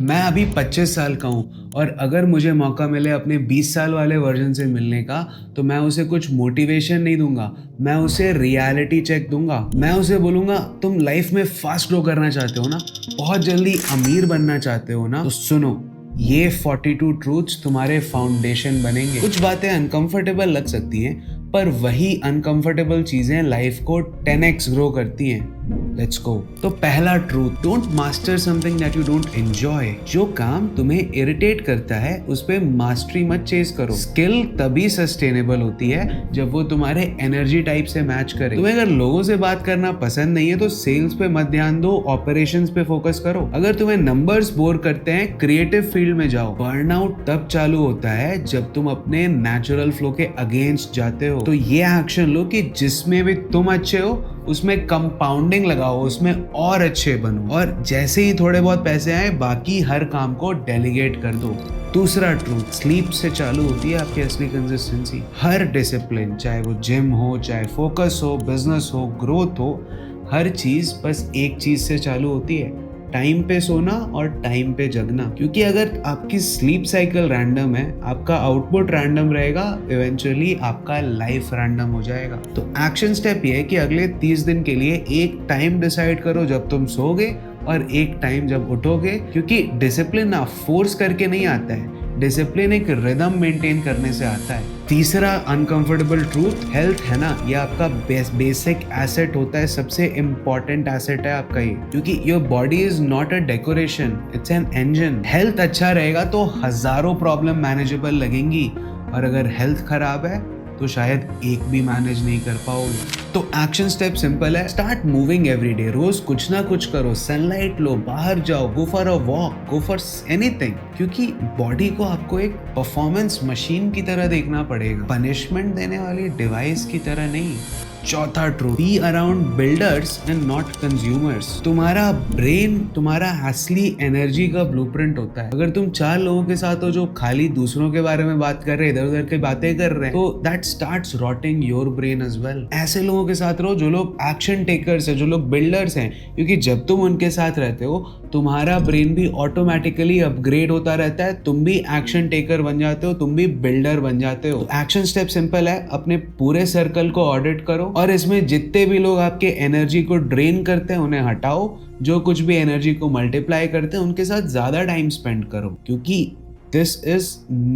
मैं अभी 25 साल का हूँ और अगर मुझे मौका मिले अपने 20 साल वाले वर्जन से मिलने का तो मैं उसे कुछ मोटिवेशन नहीं दूंगा, मैं उसे रियलिटी चेक दूंगा। मैं उसे बोलूंगा तुम लाइफ में फास्ट ग्रो करना चाहते हो ना, बहुत जल्दी अमीर बनना चाहते हो ना, तो सुनो, ये 42 ट्रूथ्स तुम्हारे फाउंडेशन बनेंगे। कुछ बातें अनकंफर्टेबल लग सकती हैं, पर वही अनकंफर्टेबल चीजें लाइफ को 10x ग्रो करती हैं। Let's go. तो पहला truth, don't master something that you don't enjoy. जो काम तुम्हें इरिटेट करता है उस पे मास्टरी मत चेस करो। स्किल तभी सस्टेनेबल होती है जब वो तुम्हारे एनर्जी टाइप से मैच करे। तुम्हें अगर लोगों से बात करना पसंद नहीं है तो सेल्स पे मत ध्यान दो, ऑपरेशंस पे फोकस करो। अगर तुम्हें नंबर्स बोर करते हैं, क्रिएटिव फील्ड में जाओ। बर्नआउट तब चालू होता है जब तुम अपने नेचुरल फ्लो के अगेंस्ट जाते हो। तो ये एक्शन लो कि जिसमें भी तुम अच्छे हो उसमें कंपाउंडिंग लगाओ, उसमें और अच्छे बनो, और जैसे ही थोड़े बहुत पैसे आए बाकी हर काम को डेलीगेट कर दो। दूसरा ट्रूथ, स्लीप से चालू होती है आपकी असली कंसिस्टेंसी। हर डिसिप्लिन, चाहे वो जिम हो, चाहे फोकस हो, बिजनेस हो, ग्रोथ हो, हर चीज बस एक चीज से चालू होती है, टाइम पे सोना और टाइम पे जगना। क्योंकि अगर आपकी स्लीप साइकिल रैंडम है, आपका आउटपुट रैंडम रहेगा, इवेंचुअली आपका लाइफ रैंडम हो जाएगा। तो एक्शन स्टेप ये है कि अगले 30 दिन के लिए एक टाइम डिसाइड करो जब तुम सोओगे और एक टाइम जब उठोगे। क्योंकि डिसिप्लिन ना फोर्स करके नहीं आता है, डिसिप्लिन एक रिदम मेंटेन करने से आता है। तीसरा अनकंफर्टेबल ट्रूथ, हेल्थ है ना, ये आपका बेसिक एसेट होता है, सबसे इंपॉर्टेंट एसेट है आपका ये। क्योंकि your body is not a decoration, it's an engine. Health अच्छा रहेगा तो हजारों प्रॉब्लम मैनेजेबल लगेंगी, और अगर हेल्थ खराब है तो शायद एक भी मैनेज नहीं कर पाओगे। तो एक्शन स्टेप सिंपल है, स्टार्ट मूविंग एवरी डे। रोज कुछ ना कुछ करो, सनलाइट लो, बाहर जाओ, go for a walk, go for anything. क्योंकि बॉडी को आपको एक परफॉर्मेंस मशीन की तरह देखना पड़ेगा, पनिशमेंट देने वाली डिवाइस की तरह नहीं। चौथा truth, be around builders and not consumers. तुम्हारा ब्रेन तुम्हारा असली एनर्जी का ब्लूप्रिंट होता है। अगर तुम 4 लोगों के साथ हो जो खाली दूसरों के बारे में बात कर रहे हैं, इधर उधर की बातें कर रहे हैं, तो that starts rotting your brain as well. ऐसे लोगों के साथ रहो जो लोग एक्शन टेकर्स है, जो लोग बिल्डर्स हैं। क्योंकि जब तुम उनके साथ रहते हो तुम्हारा ब्रेन भी ऑटोमेटिकली अपग्रेड होता रहता है, तुम भी एक्शन टेकर बन जाते हो, तुम भी बिल्डर बन जाते हो। एक्शन स्टेप सिंपल है, अपने पूरे सर्कल को ऑडिट करो और इसमें जितने भी लोग आपके एनर्जी को ड्रेन करते हैं उन्हें हटाओ, जो कुछ भी एनर्जी को मल्टीप्लाई करते हैं उनके साथ ज्यादा टाइम स्पेंड करो। क्योंकि this is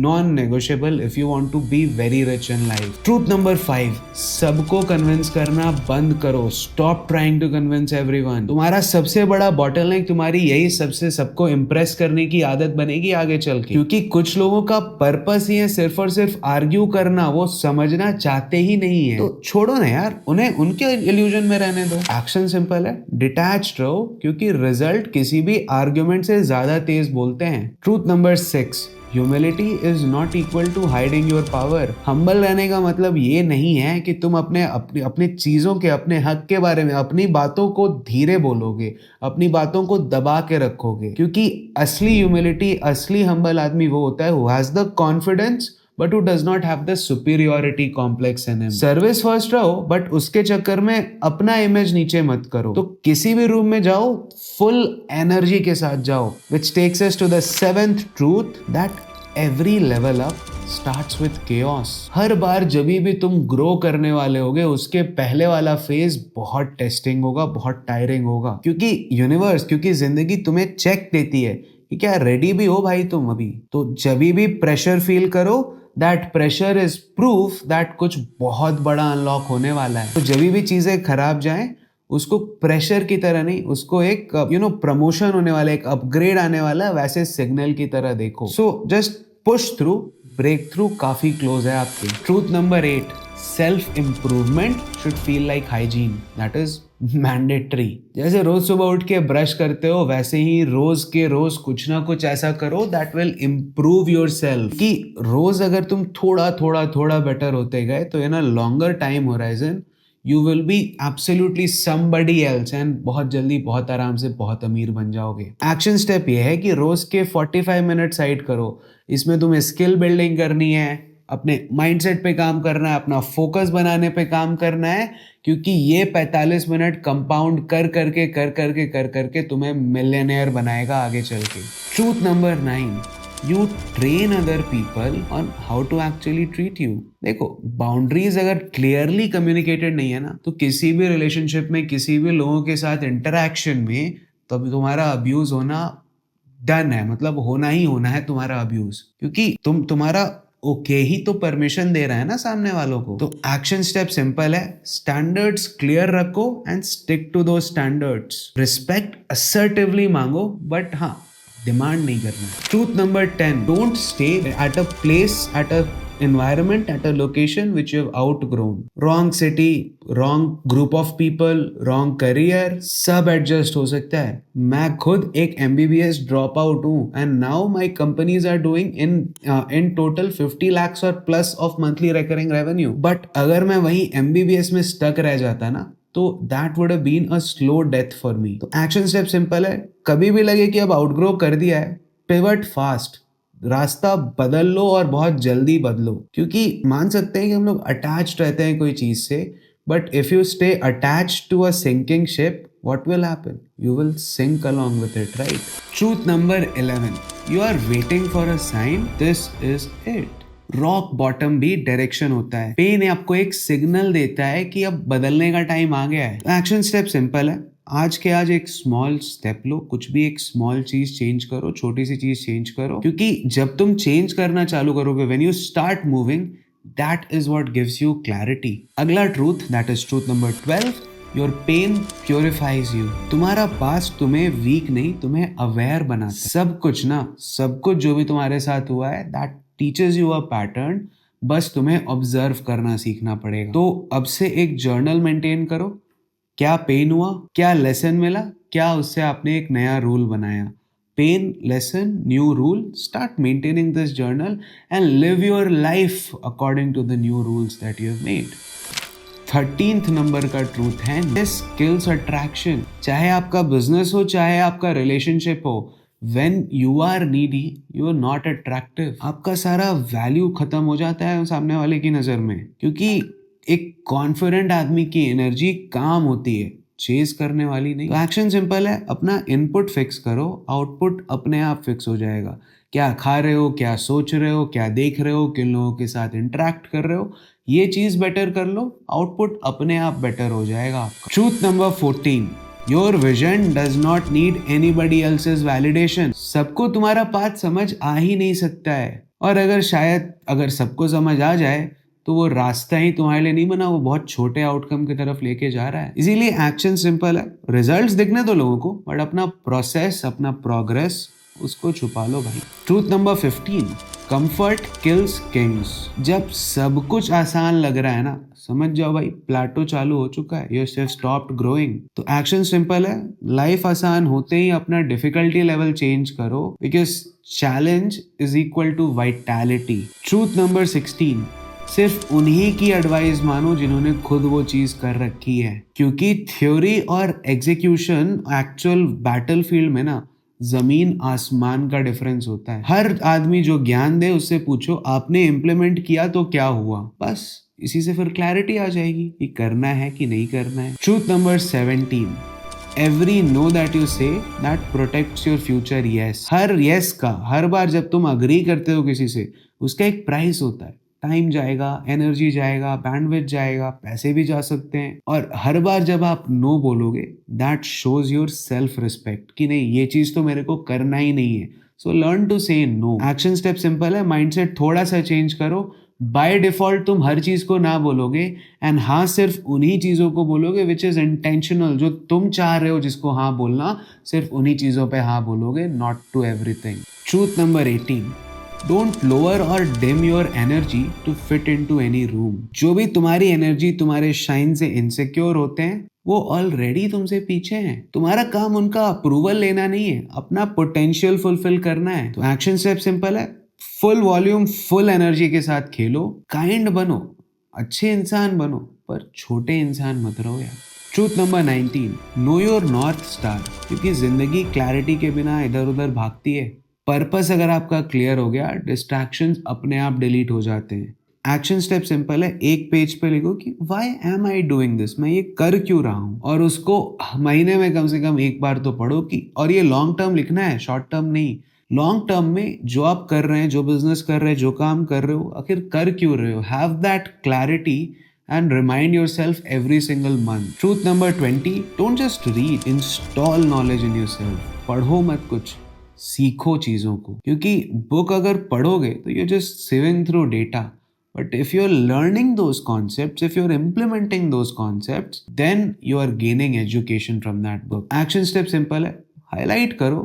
non-negotiable if you want to be very rich in life. Truth number 5, सबको कन्विंस करना बंद करो। Stop trying to convince everyone. तुम्हारा सबसे बड़ा बॉटलनेक तुम्हारी यही सबसे सबको इम्प्रेस करने की आदत बनेगी आगे चल के। क्योंकि कुछ लोगों का पर्पस ही है सिर्फ और सिर्फ आर्ग्यू करना, वो समझना चाहते ही नहीं है। तो छोड़ो ना यार, उन्हें उनके इल्यूजन में रहने दो। एक्शन सिंपल है, डिटैच्ड रहो, क्योंकि रिजल्ट किसी भी आर्ग्यूमेंट से ज्यादा तेज बोलते हैं। Truth number 6, humility is not equal to hiding your power. Humble रहने का मतलब ये नहीं है कि तुम अपने चीजों के, अपने हक के बारे में, अपनी बातों को धीरे बोलोगे, अपनी बातों को दबा के रखोगे। क्योंकि असली ह्यूमिलिटी, असली हम्बल आदमी वो होता है who has the confidence but who does not have the superiority complex in him. Service first रहो, बट उसके चक्कर में अपना इमेज नीचे मत करो। तो किसी भी रूम में जाओ फुल एनर्जी के साथ जाओ। Which takes us to the 7th truth, that every level up starts with chaos. हर बार जब भी तुम ग्रो करने वाले होगे उसके पहले वाला फेज बहुत टेस्टिंग होगा, बहुत टायरिंग होगा। क्योंकि यूनिवर्स, क्योंकि जिंदगी तुम्हें चेक देती है कि क्या रेडी भी हो भाई तुम अभी। तो जब भी प्रेशर फील करो, that pressure is proof that कुछ बहुत बड़ा अनलॉक होने वाला है। तो जब भी चीजें खराब जाएं उसको प्रेशर की तरह नहीं, उसको एक प्रमोशन होने वाला, एक अपग्रेड आने वाला, वैसे सिग्नल की तरह देखो। So just push through, break through काफी क्लोज है आपके। Truth number 8, self improvement should feel like hygiene, that is mandatory. जैसे रोज सुबह उठ के ब्रश करते हो वैसे ही रोज के रोज कुछ ना कुछ ऐसा करो that will improve your self. कि रोज अगर तुम थोड़ा थोड़ा थोड़ा बेटर होते गए तो in a longer time horizon you will be absolutely somebody else, and बहुत जल्दी, बहुत आराम से बहुत अमीर बन जाओगे। एक्शन स्टेप ये है कि रोज के 45 मिनट साइड करो। इसमें तुम्हें स्किल बिल्डिंग करनी है, अपने माइंडसेट पे काम करना है, अपना फोकस बनाने पे काम करना है, क्योंकि ये 45 मिनट कंपाउंड कर करके तुम्हें मिलियनेयर बनाएगा आगे चल के। Truth number 9, you train other people on how to actually treat you. देखो, बाउंड्रीज अगर क्लियरली कम्युनिकेटेड नहीं है ना, तो किसी भी रिलेशनशिप में, किसी भी लोगों के साथ इंटरेक्शन में, तब तुम्हारा अब्यूज होना डन है, मतलब होना ही होना है तुम्हारा अब्यूज, क्योंकि तुम्हारा ओके ही तो परमिशन दे रहा है ना सामने वालों को। तो एक्शन स्टेप सिंपल है, स्टैंडर्ड्स क्लियर रखो एंड स्टिक टू दो स्टैंडर्ड्स। रिस्पेक्ट असर्टिवली मांगो, बट हाँ, डिमांड नहीं करना। Truth number 10, don't stay at a place, at a environment, at a location which you have outgrown. Wrong city, wrong group of people, wrong career, सब adjust हो सकता है। मैं खुद एक MBBS ड्रॉप आउट हूँ and now my companies are doing in total 50 lakhs or plus of monthly recurring revenue. But अगर मैं वहीं MBBS में stuck रह जाता ना, तो that would have been a slow death for me. तो एक्शन स्टेप सिंपल है, कभी भी लगे कि अब आउटग्रो कर दिया है, पिवट फास्ट, रास्ता बदल लो और बहुत जल्दी बदलो। क्योंकि मान सकते हैं कि हम लोग अटैच्ड रहते हैं कोई चीज से, but if you stay attached to a sinking ship, what will happen? You will sink along with it, right? Truth number 11, you are waiting for a sign, this is it. Rock bottom भी direction होता है। Pen आपको एक signal देता है कि अब बदलने का टाइम आ गया है। एक्शन स्टेप सिंपल है, आज के आज एक स्मॉल स्टेप लो, कुछ भी एक स्मॉल चीज चेंज करो, छोटी सी चीज चेंज करो, क्योंकि जब तुम चेंज करना चालू करोगे, when you start moving, that is what gives you clarity. अगला truth, that is truth number 12, your pain purifies you. तुम्हारा पास्ट तुम्हें वीक नहीं, तुम्हें अवेयर बनाता है। सब कुछ जो भी तुम्हारे साथ हुआ है, that teachers you a pattern, बस तुम्हें ऑब्जर्व करना सीखना पड़ेगा। तो अब से एक जर्नल मेंटेन करो, क्या पेन हुआ, क्या लेसन मिला, क्या उससे आपने एक नया रूल बनाया। Pain, lesson, new rule, start maintaining this journal and live your life according to the new rules that you have made. 13th number का ट्रूथ है, स्किल्स अट्रैक्शन। चाहे आपका बिजनेस हो, चाहे आपका रिलेशनशिप हो, when you are needy, you are not attractive. आपका सारा वैल्यू खत्म हो जाता है सामने वाले की नजर में, क्योंकि एक कॉन्फिडेंट आदमी की एनर्जी काम होती है, चेज करने वाली नहीं। तो एक्शन सिंपल है, अपना इनपुट फिक्स करो, आउटपुट अपने आप फिक्स हो जाएगा। क्या खा रहे हो, क्या सोच रहे हो, क्या देख रहे हो, किन लोगों के साथ इंटरेक्ट कर रहे हो, ये चीज बेटर कर लो, आउटपुट अपने आप बेटर हो जाएगा आपका। Truth number 14, your vision does not need anybody else's validation. सबको तुम्हारा पाथ समझ आ ही नहीं सकता है, और अगर सबको समझ आ जाए तो वो रास्ता ही तुम्हारे लिए नहीं बना, वो बहुत छोटे आउटकम की तरफ लेके जा रहा है। इसीलिए एक्शन सिंपल है, रिजल्ट्स दिखने दो लोगों को, बट अपना प्रोसेस, अपना प्रोग्रेस, उसको छुपा लो भाई। Truth number 15, comfort kills Kings. जब सब कुछ आसान लग रहा है ना, समझ जाओ भाई प्लेटो चालू हो चुका है, यू हैव स्टॉप्ड ग्रोइंग। तो एक्शन सिंपल है, लाइफ आसान होते ही अपना डिफिकल्टी लेवल चेंज करो, because challenge is equal to vitality. Truth number 16, सिर्फ उन्हीं की एडवाइस मानो जिन्होंने खुद वो चीज कर रखी है, क्योंकि थ्योरी और एग्जीक्यूशन एक्चुअल बैटलफील्ड में ना जमीन आसमान का डिफरेंस होता है। हर आदमी जो ज्ञान दे उससे पूछो आपने इम्प्लीमेंट किया तो क्या हुआ, बस इसी से फिर क्लैरिटी आ जाएगी कि करना है कि नहीं करना है। Truth number 17, every know that you say that protects your future yes. Her yes का, हर बार जब तुम अग्री करते हो किसी से, उसका एक प्राइस होता है, टाइम जाएगा, एनर्जी जाएगा, बैंडविड्थ जाएगा, पैसे भी जा सकते हैं। और हर बार जब आप नो बोलोगे, that shows your self respect कि नहीं, ये चीज तो मेरे को करना ही नहीं है। सो लर्न टू से नो। एक्शन स्टेप सिंपल है, माइंडसेट थोड़ा सा चेंज करो। बाय डिफॉल्ट तुम हर चीज को ना बोलोगे, एंड हाँ सिर्फ उन्हीं चीजों को बोलोगे विच इज इंटेंशनल, जो तुम चाह रहे हो जिसको हाँ बोलना, सिर्फ उन्हीं चीजों पे हाँ बोलोगे, not to everything. Truth number 18, don't lower और dim your energy to fit into any room. जो भी तुम्हारी एनर्जी, तुम्हारे शाइन से इनसिक्योर होते हैं, वो ऑलरेडी तुमसे पीछे हैं। तुम्हारा काम उनका अप्रूवल लेना नहीं है, अपना पोटेंशियल फुलफिल करना है। तो एक्शन स्टेप सिंपल है, फुल वॉल्यूम, फुल एनर्जी के साथ खेलो, काइंड बनो, अच्छे इंसान बनो, पर छोटे इंसान मत रहो यार। Truth number 19, know your north star. क्योंकि जिंदगी क्लैरिटी के बिना इधर उधर भागती है, पर्पस अगर आपका क्लियर हो गया, डिस्ट्रैक्शंस अपने आप डिलीट हो जाते हैं। एक्शन स्टेप सिंपल है, एक पेज पे लिखो कि why am I doing this, मैं ये कर क्यों रहा हूँ, और उसको महीने में कम से कम एक बार तो पढ़ो कि, और ये लॉन्ग टर्म लिखना है, शॉर्ट टर्म नहीं। लॉन्ग टर्म में जो आप कर रहे हैं, जो बिजनेस कर रहे हैं, जो काम कर रहे हो, आखिर कर क्यों रहे हो, have that clarity and remind yourself every single month. Truth number 20, don't just read, install knowledge in yourself. पढ़ो मत कुछ, सीखो चीज़ों को, क्योंकि बुक अगर पढ़ोगे तो you're just sieving through data. But if you're learning those concepts, if you're implementing those concepts, then you are gaining education from that book. Action step simple है, highlight करो,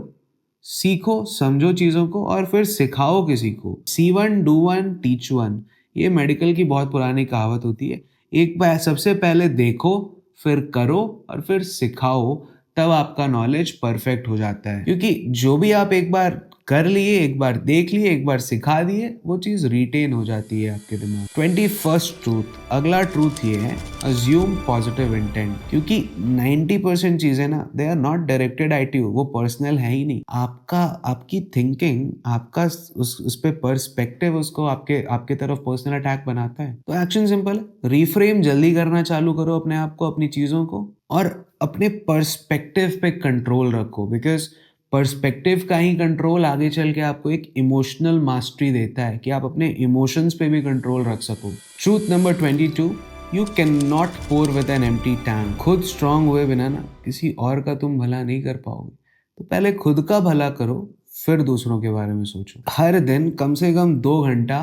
सीखो, समझो चीज़ों को और फिर सिखाओ किसी को। See one, do one, teach one. ये मेडिकल की बहुत पुरानी कहावत होती है। एक बार सबसे पहले देखो, फिर करो और फिर सिखाओ, तब आपका नॉलेज परफेक्ट हो जाता है। क्योंकि जो भी आप एक बार कर लिए, एक बार देख लिए, एक बार सिखा दिए, वो चीज़ रिटेन हो जाती है आपके दिमाग। 21st ट्रूथ, अगला ट्रूथ ये है, अज्यूम पॉजिटिव इंटेंट। क्योंकि 90% चीज़ें ना, they are not directed at you, वो पर्सनल है ही नहीं। आपकी थिंकिंग, आपका उस पे पर्सपेक्टिव उसको आपके तरफ पर्सनल अटैक बनाता है। तो एक्शन सिंपल है, रिफ्रेम जल्दी करना चालू करो अपने आप को, अपनी चीज़ों को, और अपने पर्सपेक्टिव पे कंट्रोल रखो। बिकॉज पर्सपेक्टिव का ही कंट्रोल आगे चल के आपको एक इमोशनल मास्टरी देता है कि आप अपने इमोशंस पे भी कंट्रोल रख सको। Truth number 22, you can not pour with an empty tank. खुद स्ट्रांग हुए बिना ना किसी और का तुम भला नहीं कर पाओगे। तो पहले खुद का भला करो, फिर दूसरों के बारे में सोचो। हर दिन कम से कम 2 घंटा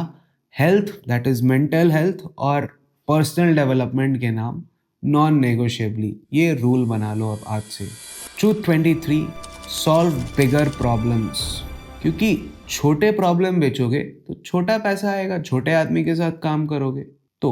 health, that is mental health और पर्सनल डेवलपमेंट के नाम नॉन नेगोशिएबली ये रूल बना लो अब आज से। ट्रूथ 23, सॉल्व बिगर प्रॉब्लम्स। क्योंकि छोटे प्रॉब्लम बेचोगे तो छोटा पैसा आएगा, छोटे आदमी के साथ काम करोगे तो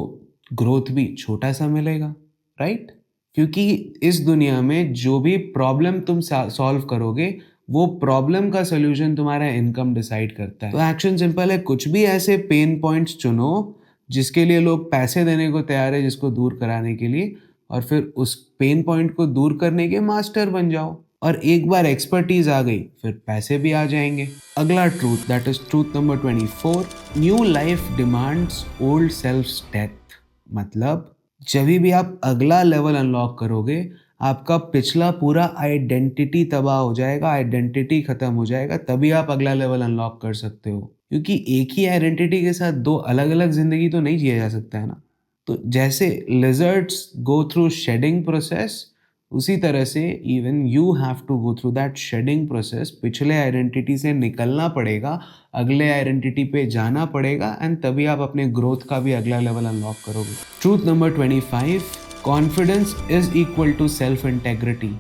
ग्रोथ भी छोटा सा मिलेगा, राइट? क्योंकि इस दुनिया में जो भी प्रॉब्लम तुम सॉल्व करोगे, वो प्रॉब्लम का सोल्यूशन तुम्हारा इनकम डिसाइड करता है। तो एक्शन सिंपल है, कुछ भी ऐसे पेन पॉइंट्स चुनो जिसके लिए लोग पैसे देने को तैयार है, जिसको दूर कराने के लिए, और फिर उस पेन पॉइंट को दूर करने के मास्टर बन जाओ। और एक बार एक्सपर्टीज आ गई, फिर पैसे भी आ जाएंगे। अगला truth, that is truth number 24, new life demands old self's death. मतलब जब भी आप अगला लेवल अनलॉक करोगे, आपका पिछला पूरा आइडेंटिटी तबाह हो जाएगा, आइडेंटिटी खत्म हो जाएगा, तभी आप अगला लेवल अनलॉक कर सकते हो। क्योंकि एक ही आइडेंटिटी के साथ 2 अलग अलग जिंदगी तो नहीं जिया जा सकता है ना। तो जैसे lizards go through shedding process, उसी तरह से even you have to go through that shedding process. पिछले आइडेंटिटी से निकलना पड़ेगा, अगले आइडेंटिटी पे जाना पड़ेगा, एंड तभी आप अपने ग्रोथ का भी अगला लेवल अनलॉक करोगे। Truth number 25, confidence is equal to self integrity.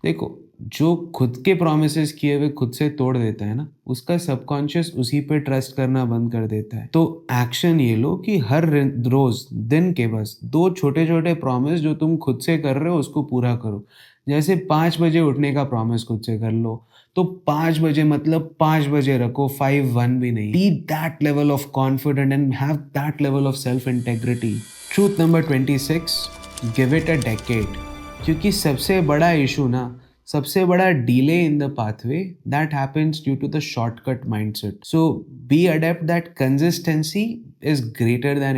देखो, जो खुद के प्रोमिसेस किए हुए खुद से तोड़ देता है ना, उसका सबकॉन्शियस उसी पे ट्रस्ट करना बंद कर देता है। तो एक्शन ये लो कि हर रोज दिन के बस 2 छोटे छोटे प्रॉमिस जो तुम खुद से कर रहे हो उसको पूरा करो। जैसे 5 बजे उठने का प्रॉमिस खुद से कर लो, तो 5 बजे मतलब 5 बजे रखो, 5-1 भी नहीं। Be that level of confident and have that level of self integrity. Truth number 26, give it a decade. क्योंकि सबसे बड़ा इशू ना, सबसे बड़ा delay in the pathway, that happens due to the shortcut mindset. So be adept that consistency is greater than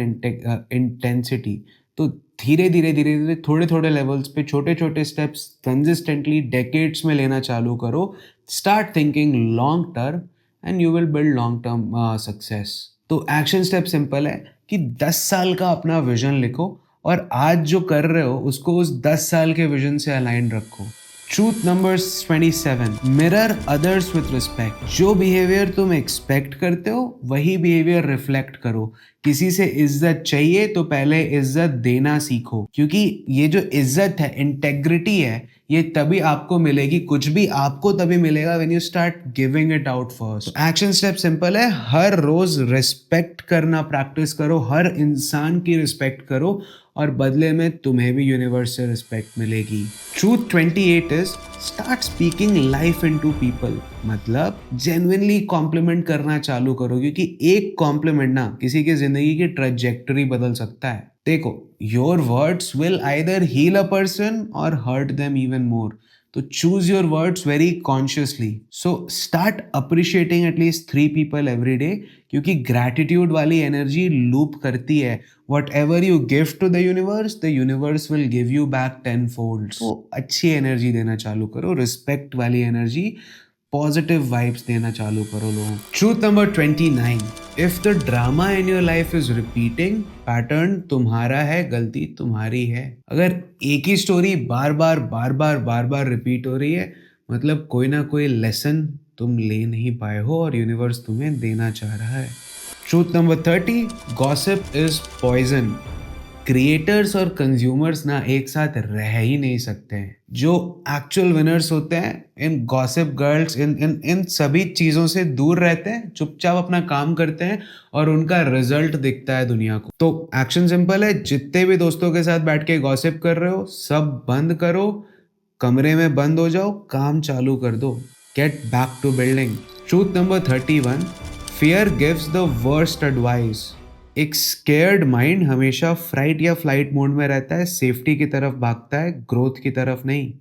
intensity. तो धीरे धीरे थोड़े थोड़े लेवल्स पे छोटे छोटे स्टेप्स कंसिस्टेंटली डेकेड्स में लेना चालू करो। Start thinking long term and you will build long term success. तो एक्शन स्टेप सिंपल है कि 10 साल का अपना विजन लिखो और आज जो कर रहे हो उसको उस 10 साल के विजन से अलाइन रखो। Truth number 27, mirror others with respect. जो बिहेवियर तुम एक्सपेक्ट करते हो वही बिहेवियर रिफ्लेक्ट करो। किसी से इज्जत चाहिए तो पहले इज्जत देना सीखो, क्योंकि ये जो इज्जत है, इंटेग्रिटी है, ये तभी आपको मिलेगी, कुछ भी आपको तभी मिलेगा when you start giving it out first. Action step simple है, हर रोज रिस्पेक्ट करना प्रैक्टिस करो, हर इंसान की रिस्पेक्ट करो और बदले में तुम्हें भी यूनिवर्स से रिस्पेक्ट मिलेगी। Truth 28 is start speaking life into people. मतलब जेन्युइनली कॉम्प्लीमेंट करना चालू करो, क्योंकि एक कॉम्प्लीमेंट ना किसी की जिंदगी की ट्रेजेक्टरी बदल सकता है। देखो, your words will either heal a person और हर्ट देम इवन मोर। तो choose your words very consciously. So start appreciating atleast 3 people every day, क्योंकि ग्रैटिट्यूड वाली एनर्जी लूप करती है. Whatever you give to the universe will give you back 10 fold. तो अच्छी energy देना चालू करो, रिस्पेक्ट वाली एनर्जी, पॉजिटिव वाइब्स देना चालू करो लोगों. Truth number 29. If the drama in your life is repeating, pattern तुम्हारा है, गलती तुम्हारी है. अगर एक ही स्टोरी बार बार रिपीट हो रही है, मतलब कोई ना कोई लेसन तुम ले नहीं पाए हो और यूनिवर्स तुम्हें देना चाह रहा है. Truth number 30. Gossip is poison. Creators और कंज्यूमर्स ना एक साथ रह ही नहीं सकते हैं. जो एक्चुअल विनर्स होते हैं इन गॉसिप गर्ल्स, इन सभी चीज़ों से दूर रहते हैं, चुपचाप अपना काम करते हैं और उनका रिजल्ट दिखता है दुनिया को. तो एक्शन सिंपल है, जितने भी दोस्तों के साथ बैठ के गॉसिप कर रहे हो सब बंद करो, कमरे में बंद हो जाओ, काम चालू कर दो. Get back to building. Truth number 31. Fear gives the worst advice. एक स्केयर्ड माइंड हमेशा फ्राइट या फ्लाइट मोड में रहता है, सेफ्टी की तरफ भागता है, ग्रोथ की तरफ नहीं.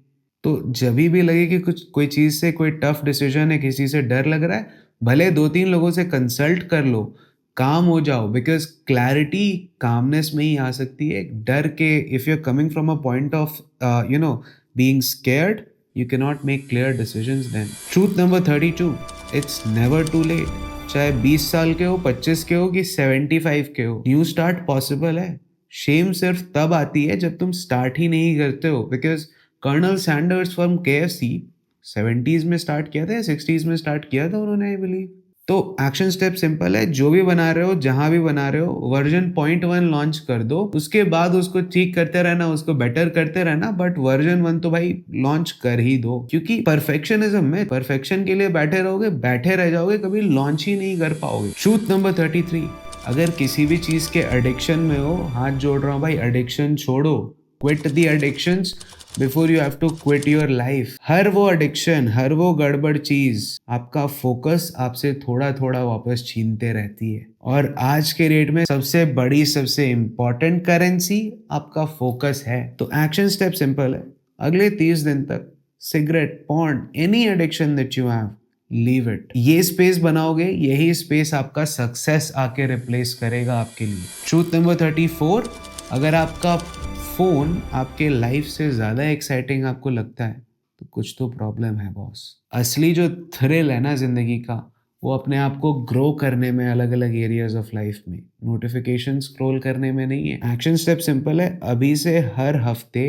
तो जब भी लगे कि कुछ कोई चीज़ से कोई टफ डिसीजन है, किसी से डर लग रहा है, भले 2-3 लोगों से कंसल्ट कर लो, काम हो जाओ. बिकॉज क्लैरिटी कामनेस में ही आ सकती है. डर के, if you are coming from a point of being scared, you can not make clear decisions then. Truth number 32. It's never too late. चाहे 20 साल के हो, 25 के हो कि 75 के हो, न्यू स्टार्ट पॉसिबल है. शेम सिर्फ तब आती है जब तुम स्टार्ट ही नहीं करते हो. Because colonel Sanders from KFC 70s में स्टार्ट किया था या 60s में स्टार्ट किया था उन्होंने, आई बिलीव. तो एक्शन स्टेप सिंपल है, जो भी बना रहे हो, जहां भी बना रहे हो, वर्जन 0.1 लॉन्च कर दो, उसके बाद उसको ठीक करते रहना, उसको बेटर करते रहना, बट वर्जन 1 तो भाई लॉन्च कर ही दो. क्योंकि परफेक्शनिज्म में, परफेक्शन के लिए बैठे रहोगे, बैठे रह जाओगे, कभी लॉन्च ही नहीं कर पाओगे. Truth number 33. अगर किसी भी चीज के एडिक्शन में हो, हाथ जोड़ रहा हूं भाई, एडिक्शन छोड़ो. Quit the addictions before you have to quit your life. हर वो एडिक्शन, हर वो गड़बड़ चीज आपका फोकस आपसे थोड़ा थोड़ा वापस छीनते रहती है. और आज के रेट में सबसे बड़ी, सबसे इंपॉर्टेंट करेंसी आपका फोकस है. तो एक्शन स्टेप सिंपल है, अगले 30 दिन तक cigarette, porn, any addiction that you have, leave it. ये स्पेस बनाओगे, यही स्पेस आपका सक्सेस आके रिप्लेस करेगा आपके लिए. Truth number 34. अगर आपका फोन आपके लाइफ से ज्यादा एक्साइटिंग आपको लगता है तो कुछ तो प्रॉब्लम है बॉस. असली जो थ्रिल है ना जिंदगी का, वो अपने आप को ग्रो करने में, अलग अलग एरियाज ऑफ लाइफ में, नोटिफिकेशन स्क्रॉल करने में नहीं है. एक्शन स्टेप सिंपल है, अभी से हर हफ्ते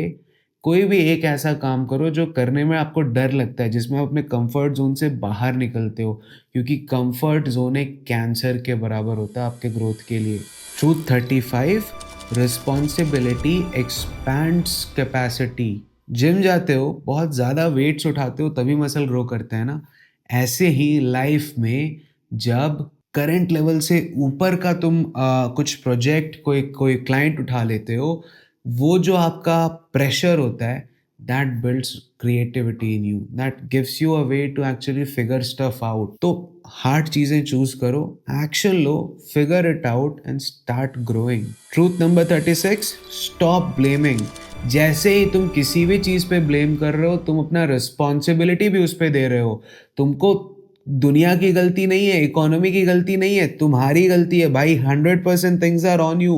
कोई भी एक ऐसा काम करो जो करने में आपको डर लगता है, जिसमें आप अपने कंफर्ट जोन से बाहर निकलते हो, क्योंकि कंफर्ट जोन एक कैंसर के बराबर होता है आपके ग्रोथ के लिए. Truth 35. Responsibility expands capacity. Gym जाते हो, बहुत ज़्यादा वेट्स उठाते हो, तभी मसल ग्रो करते हैं ना. ऐसे ही लाइफ में जब करंट लेवल से ऊपर का तुम कुछ प्रोजेक्ट, कोई कोई क्लाइंट उठा लेते हो, वो जो आपका प्रेशर होता है, that builds creativity in you, that gives you a way to actually figure stuff out. तो हार्ड चीजें चूज करो, एक्शन लो, figure it out and start growing. Truth number 36. Stop blaming. जैसे ही तुम किसी भी चीज पे ब्लेम कर रहे हो, तुम अपना रिस्पॉन्सिबिलिटी भी उस पे दे रहे हो. तुमको दुनिया की गलती नहीं है, इकोनॉमी की गलती नहीं है, तुम्हारी गलती है भाई. 100% things are on you.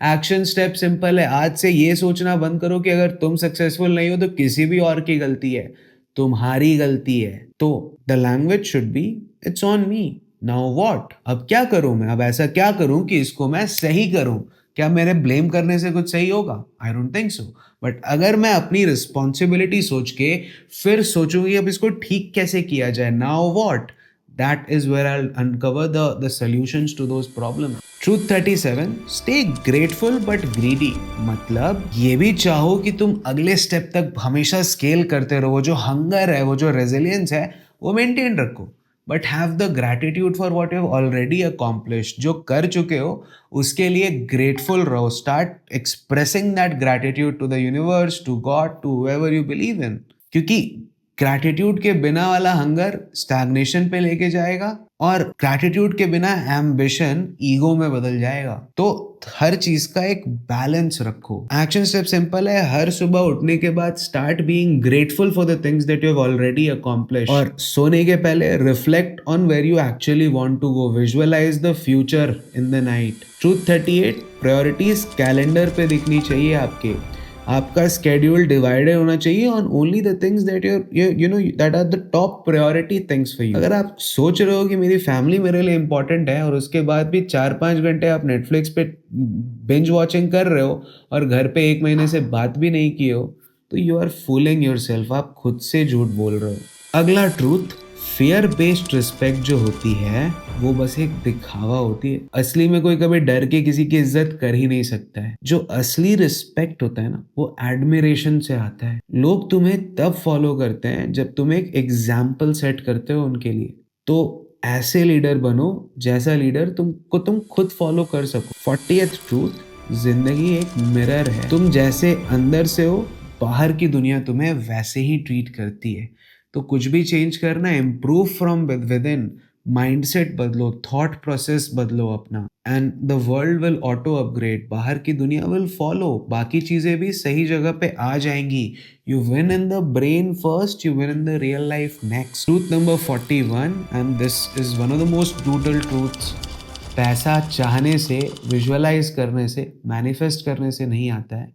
Action step simple है, आज से ये सोचना बंद करो कि अगर तुम सक्सेसफुल नहीं हो तो किसी भी और की गलती है, तुम्हारी गलती है. तो the language should be it's on me, now what. अब क्या करूं मैं, अब ऐसा क्या करूं कि इसको मैं सही करूं. क्या मेरे ब्लेम करने से कुछ सही होगा? I don't think so. But अगर मैं अपनी रिस्पॉन्सिबिलिटी सोच के फिर सोचूंगी अब इसको ठीक कैसे किया जाए, now what, that is where I'll uncover the solutions to those problems. Truth 37. Stay grateful but greedy. मतलब ये भी चाहो कि तुम अगले स्टेप तक हमेशा स्केल करते रहो, जो हंगर है, वो जो रेजिलियंस है, वो मेंटेन रखो. But have the gratitude for what you have already accomplished. जो कर चुके हो उसके लिए ग्रेटफुल रहो. Start expressing that gratitude to the universe, to God, to whoever you believe in. क्योंकि ग्रैटिट्यूड के बिना वाला हंगर स्टैग्नेशन पे लेके जाएगा, और ग्रैटिट्यूड के बिना एम्बिशन ईगो में बदल जाएगा। तो हर चीज का एक बैलेंस रखो। एक्शन स्टेप सिंपल है, हर सुबह उठने के बाद start being grateful for the things that you have already accomplished, और सोने के पहले reflect on where you actually want to go, visualize the future in the night. Truth 38, priorities calendar पे दिखनी चाहिए आपके। आपका स्केड्यूल डिवाइडेड होना चाहिए on only the things that you know that are the top priority things for you. अगर आप सोच रहे हो कि मेरी फैमिली मेरे लिए इंपॉर्टेंट है और उसके बाद भी 4-5 घंटे आप नेटफ्लिक्स पे बिंज वॉचिंग कर रहे हो और घर पे 1 महीने से बात भी नहीं की हो, तो यू आर फूलिंग योरसेल्फ, आप खुद से झूठ बोल रहे हो। अगला ट्रूथ, फियर बेस्ड रिस्पेक्ट जो होती है वो बस एक दिखावा होती है। असली में कोई कभी डर के किसी की इज्जत कर ही नहीं सकता है। जो असली रिस्पेक्ट होता है ना, वो एडमिरेशन से आता है। लोग तुम्हें तब फॉलो करते हैं जब तुम एक एग्जाम्पल सेट करते हो उनके लिए। तो ऐसे लीडर बनो जैसा लीडर तुम खुद फॉलो कर सको। 40th ट्रूथ, जिंदगी एक मिरर है। तुम जैसे अंदर से हो, बाहर की दुनिया तुम्हें वैसे ही ट्रीट करती है। तो कुछ भी चेंज करना है, improve from with in, mindset बदलो, थॉट प्रोसेस बदलो अपना, and the world will auto upgrade. बाहर की दुनिया विल फॉलो, बाकी चीजें भी सही जगह पे आ जाएंगी। You win in the brain first, you win in the real life next. Truth number 41, and this is one of the most brutal truths. पैसा चाहने से, विजुअलाइज करने से, मैनिफेस्ट करने से नहीं आता है,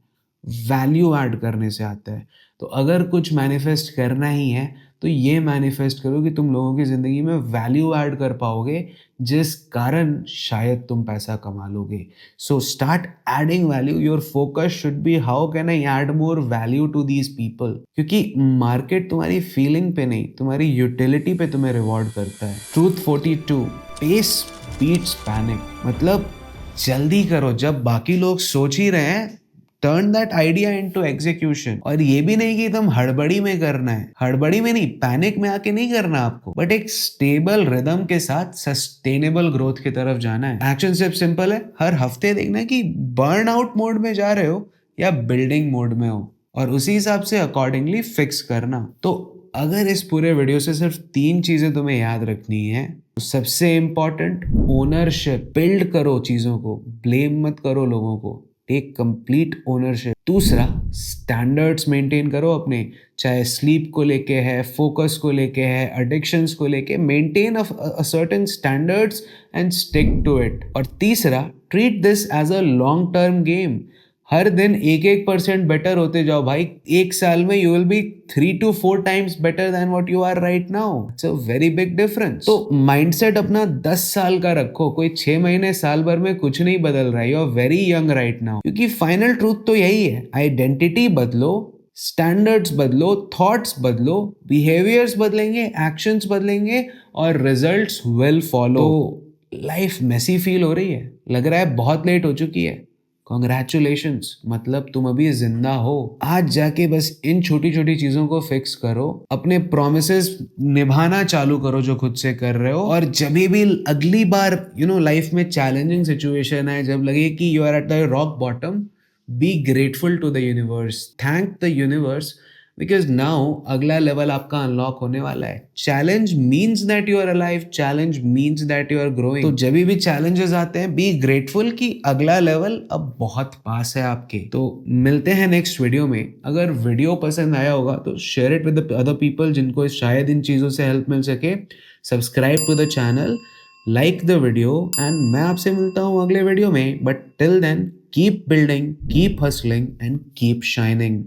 वैल्यू ऐड करने से आता है। तो अगर कुछ मैनिफेस्ट करना ही है तो ये मैनिफेस्ट करो कि तुम लोगों की ज़िंदगी में वैल्यू ऐड कर पाओगे, जिस कारण शायद तुम पैसा कमा लोगे। So start adding value. Your focus should be how can I add more value to these people, क्योंकि मार्केट तुम्हारी फीलिंग पे नहीं, तुम्हारी यूटिलिटी पे तुम्हें रिवॉर्ड करता है। Truth 42, pace beats panic. मतलब जल्दी करो, जब बाकी लोग सोच ही रहे हैं, turn that idea into execution. और ये भी नहीं कि तुम हड़बड़ी में करना है, हड़बड़ी में नहीं, पैनिक में आके नहीं करना आपको, बट एक स्टेबल रिदम के साथ सस्टेनेबल ग्रोथ की तरफ जाना है। एक्शन स्टेप सिंपल है, हर हफ्ते देखना है कि बर्न आउट मोड में जा रहे हो या बिल्डिंग मोड में हो, और उसी हिसाब से अकॉर्डिंगली फिक्स करना। तो अगर इस पूरे वीडियो से सिर्फ 3 चीजें तुम्हें याद रखनी है, तो सबसे इंपॉर्टेंट, ओनरशिप। बिल्ड करो चीजों को, ब्लेम मत करो लोगों को, टेक कंप्लीट ओनरशिप। दूसरा, स्टैंडर्ड्स मेंटेन करो अपने, चाहे स्लीप को लेके है, फोकस को लेके है, एडिक्शंस को लेके, maintain a certain standards and stick to it. और तीसरा, treat this as a long term game. हर दिन 1% बेटर होते जाओ भाई। 1 साल में you will be 3 to 4 times better than what you are right now. It's a very big difference. तो माइंडसेट अपना 10 साल का रखो, कोई 6 महीने साल भर में कुछ नहीं बदल रहा है। You are very young right now. क्योंकि फाइनल ट्रूथ तो यही है, आइडेंटिटी बदलो, स्टैंडर्ड्स बदलो, थॉट्स बदलो, बिहेवियर्स बदलेंगे, एक्शंस बदलेंगे, और results will follow. Life messy feel हो रही है, लग रहा है बहुत लेट हो चुकी है, कॉन्ग्रेचुलेशंस, मतलब तुम अभी जिंदा हो। आज जाके बस इन छोटी छोटी चीजों को फिक्स करो, अपने प्रोमिसेस निभाना चालू करो जो खुद से कर रहे हो। और जब भी अगली बार लाइफ में चैलेंजिंग सिचुएशन है, जब लगे कि you are at the rock bottom, be grateful to the universe, thank the universe, because now अगला लेवल आपका अनलॉक होने वाला है। Challenge means that you are alive, challenge means that you are growing. तो जब भी चैलेंजेस आते हैं, बी ग्रेटफुल कि अगला लेवल अब बहुत पास है आपके। तो मिलते हैं नेक्स्ट वीडियो में। अगर वीडियो पसंद आया होगा तो share it with other people जिनको शायद इन चीज़ों से हेल्प मिल सके। Subscribe to the channel, like the video, and मैं आपसे मिलता हूँ अगले वीडियो में। But till then, keep building, keep hustling, and keep shining.